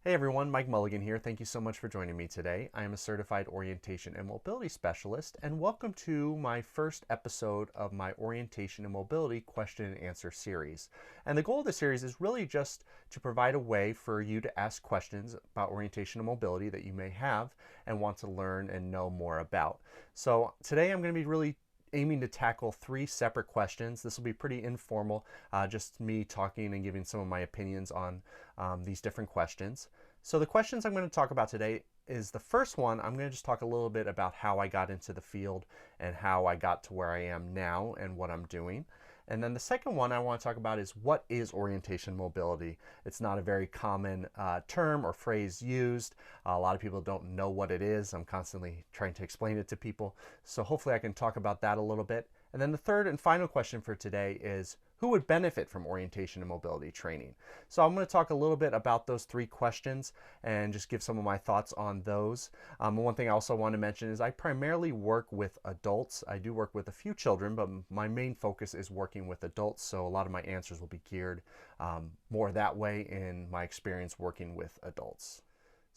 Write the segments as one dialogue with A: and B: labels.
A: Hey everyone, Mike Mulligan here. Thank you so much for joining me today. I am a certified orientation and mobility specialist, and welcome to my first episode of my orientation and mobility question and answer series. And the goal of the series is really just to provide a way for you to ask questions about orientation and mobility that you may have and want to learn and know more about. So today I'm going to be really aiming to tackle three separate questions. This will be pretty informal, just me talking and giving some of my opinions on these different questions. So the questions I'm going to talk about today is the first one. I'm going to just talk a little bit about how I got into the field and how I got to where I am now and what I'm doing. And then the second one I want to talk about is what is orientation mobility. It's not a very common term or phrase used. A lot of people don't know what it is. I'm constantly trying to explain it to people. So hopefully I can talk about that a little bit. And then the third and final question for today is who would benefit from orientation and mobility training? So I'm going to talk a little bit about those three questions and just give some of my thoughts on those. One thing I also want to mention is I primarily work with adults. I do work with a few children, but my main focus is working with adults. So a lot of my answers will be geared more that way in my experience working with adults.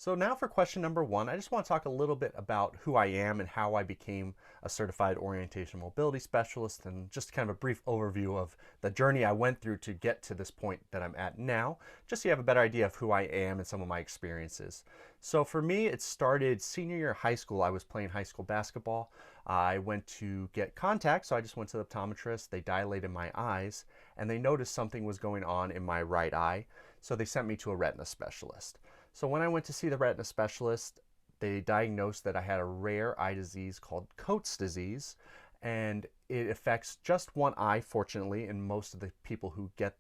A: So now for question number one, I just want to talk a little bit about who I am and how I became a certified orientation mobility specialist, and just kind of a brief overview of the journey I went through to get to this point that I'm at now, just so you have a better idea of who I am and some of my experiences. So for me, it started senior year of high school. I was playing high school basketball. I went to get contacts, so I just went to the optometrist. They dilated my eyes, and they noticed something was going on in my right eye, so they sent me to a retina specialist. So when I went to see the retina specialist, they diagnosed that I had a rare eye disease called Coats disease, and it affects just one eye, fortunately, in most of the people who get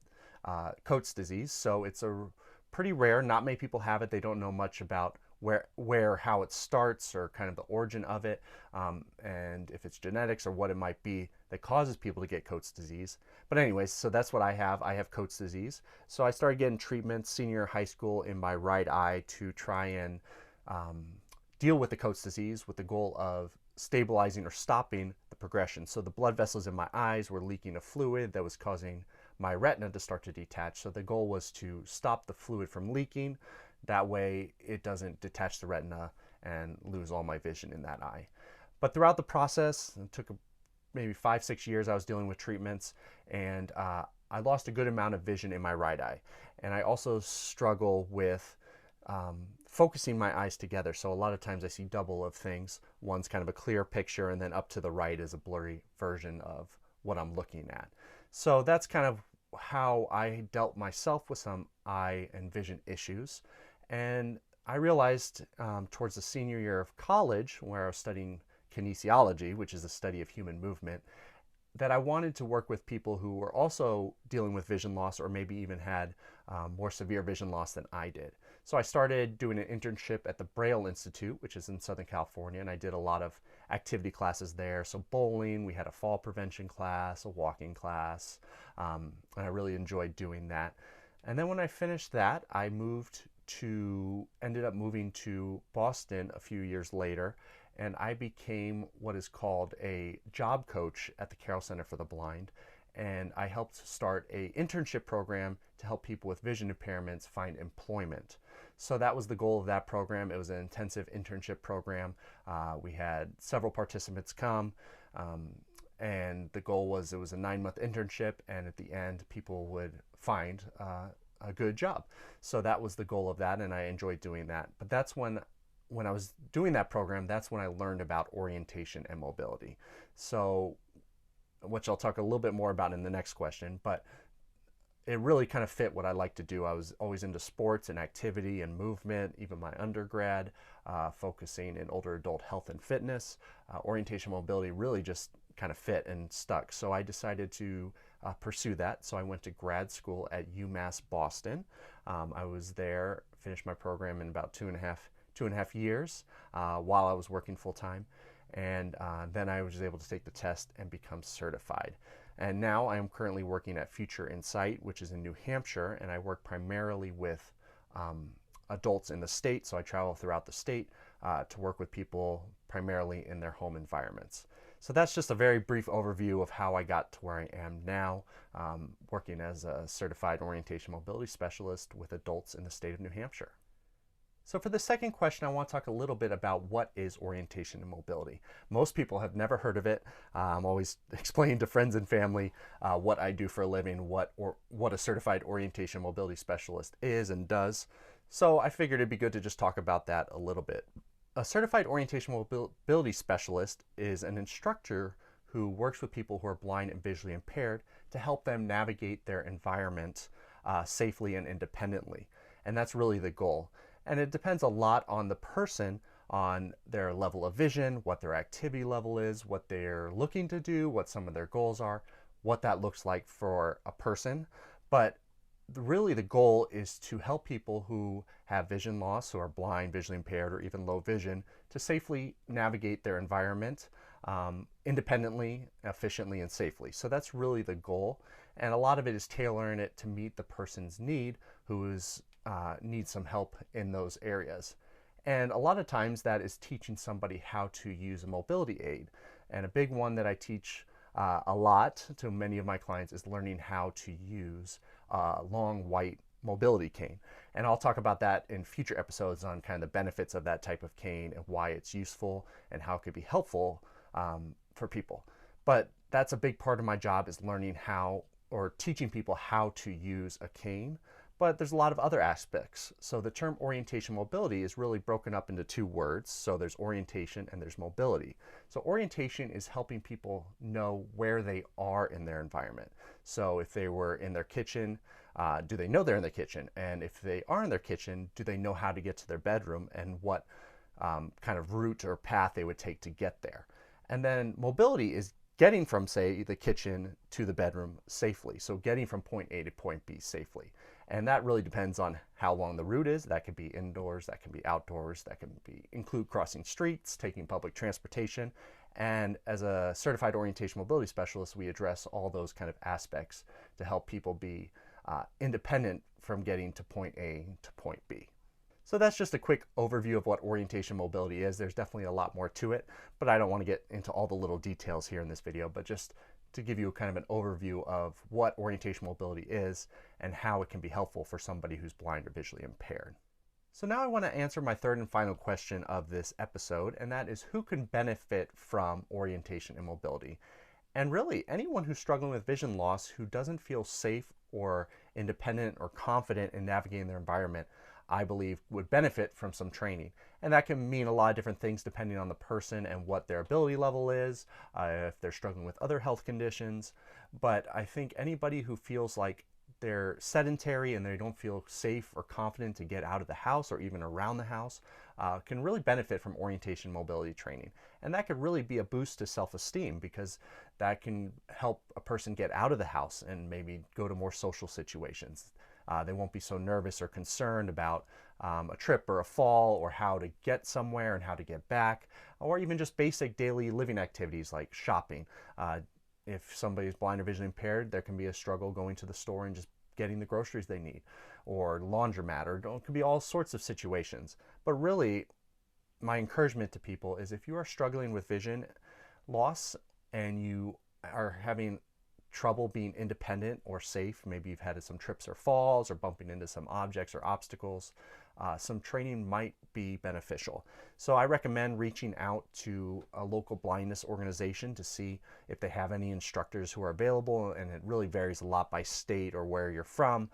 A: Coats disease. So it's a pretty rare. Not many people have it. They don't know much about how it starts or kind of the origin of it, and if it's genetics or what it might be that causes people to get Coats disease. But anyways, so that's what I have. I have Coats disease. So I started getting treatment senior high school in my right eye to try and deal with the Coats disease with the goal of stabilizing or stopping the progression. So the blood vessels in my eyes were leaking a fluid that was causing my retina to start to detach. So the goal was to stop the fluid from leaking. That way it doesn't detach the retina and lose all my vision in that eye. But throughout the process, it took maybe 5-6 years I was dealing with treatments, and I lost a good amount of vision in my right eye. And I also struggle with focusing my eyes together. So a lot of times I see double of things. One's kind of a clear picture, and then up to the right is a blurry version of what I'm looking at. So that's kind of how I dealt myself with some eye and vision issues. And I realized towards the senior year of college, where I was studying kinesiology, which is the study of human movement, that I wanted to work with people who were also dealing with vision loss or maybe even had more severe vision loss than I did. So I started doing an internship at the Braille Institute, which is in Southern California, and I did a lot of activity classes there. So bowling, we had a fall prevention class, a walking class, and I really enjoyed doing that. And then when I finished that, I ended up moving to Boston a few years later, and I became what is called a job coach at the Carroll Center for the Blind. And I helped start an internship program to help people with vision impairments find employment. So that was the goal of that program. It was an intensive internship program. We had several participants come, and the goal was it was a 9-month internship, and at the end people would find a good job. So that was the goal of that, and I enjoyed doing that. But that's when I was doing that program, that's when I learned about orientation and mobility. So, which I'll talk a little bit more about in the next question, but it really kind of fit what I like to do. I was always into sports and activity and movement, even my undergrad, focusing in older adult health and fitness. Orientation mobility really just kind of fit and stuck. So I decided to pursue that. So I went to grad school at UMass Boston. I was there, finished my program in about two and a half years while I was working full time. And then I was able to take the test and become certified. And now I am currently working at Future Insight, which is in New Hampshire, and I work primarily with adults in the state. So I travel throughout the state to work with people primarily in their home environments. So that's just a very brief overview of how I got to where I am now, working as a certified orientation mobility specialist with adults in the state of New Hampshire. So for the second question, I want to talk a little bit about what is orientation and mobility. Most people have never heard of it. I'm always explaining to friends and family what I do for a living, what a certified orientation and mobility specialist is and does. So I figured it'd be good to just talk about that a little bit. A certified orientation mobility specialist is an instructor who works with people who are blind and visually impaired to help them navigate their environment safely and independently. And that's really the goal. And it depends a lot on the person, on their level of vision, what their activity level is, what they're looking to do, what some of their goals are, what that looks like for a person. But really the goal is to help people who have vision loss, who are blind, visually impaired, or even low vision, to safely navigate their environment independently, efficiently, and safely. So that's really the goal. And a lot of it is tailoring it to meet the person's need who needs some help in those areas. And a lot of times that is teaching somebody how to use a mobility aid. And a big one that I teach a lot to many of my clients is learning how to use a long white mobility cane. And I'll talk about that in future episodes on kind of the benefits of that type of cane and why it's useful and how it could be helpful for people. But that's a big part of my job, is learning how, or teaching people how to use a cane. But there's a lot of other aspects. So the term orientation mobility is really broken up into two words. So there's orientation and there's mobility. So orientation is helping people know where they are in their environment. So if they were in their kitchen, do they know they're in the kitchen? And if they are in their kitchen, do they know how to get to their bedroom and what kind of route or path they would take to get there? And then mobility is getting from, say, the kitchen to the bedroom safely. So getting from point A to point B safely. And that really depends on how long the route is. That could be indoors, that can be outdoors, that can include crossing streets, taking public transportation. And as a certified orientation mobility specialist, we address all those kind of aspects to help people be independent from getting to point A to point B. So that's just a quick overview of what orientation mobility is. There's definitely a lot more to it, but I don't want to get into all the little details here in this video, but just to give you kind of an overview of what orientation mobility is and how it can be helpful for somebody who's blind or visually impaired. So now I want to answer my third and final question of this episode, and that is, who can benefit from orientation and mobility? And really, anyone who's struggling with vision loss who doesn't feel safe or independent or confident in navigating their environment, I believe would benefit from some training. And that can mean a lot of different things depending on the person and what their ability level is, if they're struggling with other health conditions. But I think anybody who feels like they're sedentary and they don't feel safe or confident to get out of the house or even around the house can really benefit from orientation mobility training. And that could really be a boost to self-esteem, because that can help a person get out of the house and maybe go to more social situations. They won't be so nervous or concerned about a trip or a fall or how to get somewhere and how to get back, or even just basic daily living activities like shopping. If somebody's blind or visually impaired, there can be a struggle going to the store and just getting the groceries they need, or laundromat, or it could be all sorts of situations. But really, my encouragement to people is, if you are struggling with vision loss and you are having trouble being independent or safe, maybe you've had some trips or falls or bumping into some objects or obstacles, some training might be beneficial. So I recommend reaching out to a local blindness organization to see if they have any instructors who are available, and it really varies a lot by state or where you're from,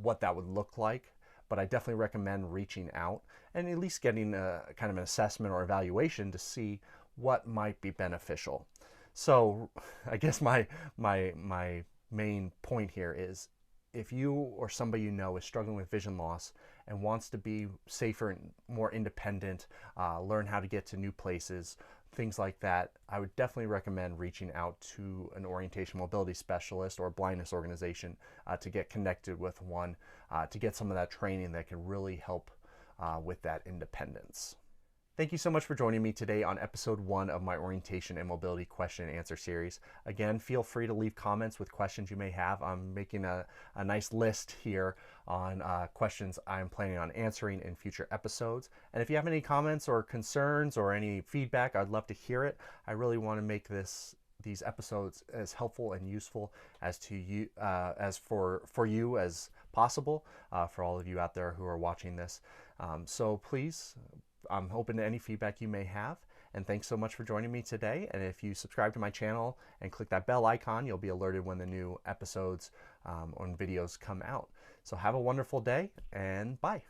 A: what that would look like. But I definitely recommend reaching out and at least getting a kind of an assessment or evaluation to see what might be beneficial. So I guess my main point here is, if you or somebody you know is struggling with vision loss and wants to be safer and more independent, learn how to get to new places, things like that, I would definitely recommend reaching out to an orientation mobility specialist or a blindness organization to get connected with one, to get some of that training that can really help with that independence. Thank you so much for joining me today on episode 1 of my orientation and mobility question and answer series. Again, feel free to leave comments with questions you may have. I'm making a nice list here on questions I'm planning on answering in future episodes. And if you have any comments or concerns or any feedback, I'd love to hear it. I really want to make these episodes as helpful and useful as to you, as for you as possible for all of you out there who are watching this. So please, I'm open to any feedback you may have. And thanks so much for joining me today. And if you subscribe to my channel and click that bell icon, you'll be alerted when the new episodes or videos come out. So have a wonderful day, and bye.